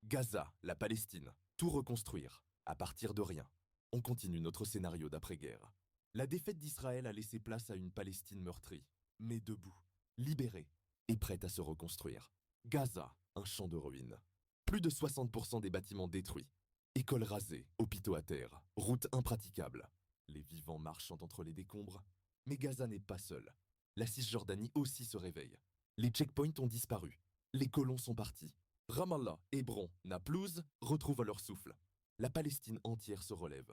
Gaza, la Palestine, tout reconstruire, à partir de rien. On continue notre scénario d'après-guerre. La défaite d'Israël a laissé place à une Palestine meurtrie, mais debout, libérée et prête à se reconstruire. Gaza, un champ de ruines. Plus de 60% des bâtiments détruits. Écoles rasées, hôpitaux à terre, routes impraticables. Les vivants marchant entre les décombres. Mais Gaza n'est pas seul. La Cisjordanie aussi se réveille. Les checkpoints ont disparu. Les colons sont partis. Ramallah, Hébron, Naplouse retrouvent leur souffle. La Palestine entière se relève.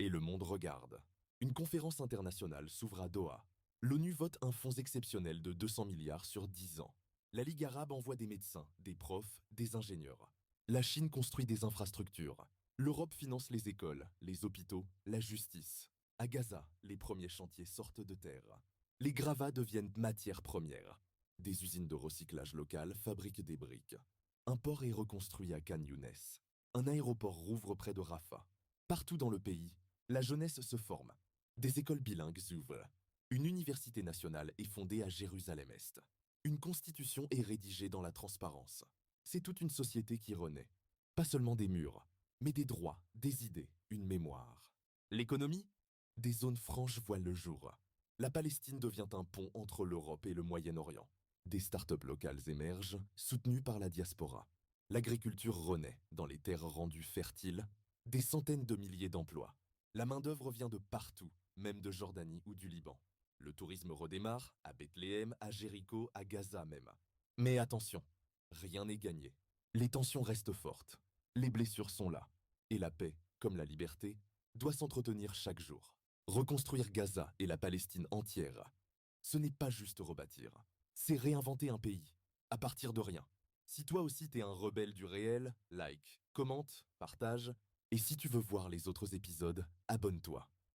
Et le monde regarde. Une conférence internationale s'ouvre à Doha. L'ONU vote un fonds exceptionnel de 200 milliards sur 10 ans. La Ligue arabe envoie des médecins, des profs, des ingénieurs. La Chine construit des infrastructures. L'Europe finance les écoles, les hôpitaux, la justice. À Gaza, les premiers chantiers sortent de terre. Les gravats deviennent matière première. Des usines de recyclage locales fabriquent des briques. Un port est reconstruit à Khan Younes. Un aéroport rouvre près de Rafah. Partout dans le pays, la jeunesse se forme. Des écoles bilingues s'ouvrent. Une université nationale est fondée à Jérusalem-Est. Une constitution est rédigée dans la transparence. C'est toute une société qui renaît. Pas seulement des murs, mais des droits, des idées, une mémoire. L'économie? Des zones franches voient le jour. La Palestine devient un pont entre l'Europe et le Moyen-Orient. Des startups locales émergent, soutenues par la diaspora. L'agriculture renaît dans les terres rendues fertiles. Des centaines de milliers d'emplois. La main-d'œuvre vient de partout, même de Jordanie ou du Liban. Le tourisme redémarre, à Bethléem, à Jéricho, à Gaza même. Mais attention, rien n'est gagné. Les tensions restent fortes. Les blessures sont là. Et la paix, comme la liberté, doit s'entretenir chaque jour. Reconstruire Gaza et la Palestine entière, ce n'est pas juste rebâtir. C'est réinventer un pays, à partir de rien. Si toi aussi t'es un rebelle du réel, like, commente, partage. Et si tu veux voir les autres épisodes, abonne-toi.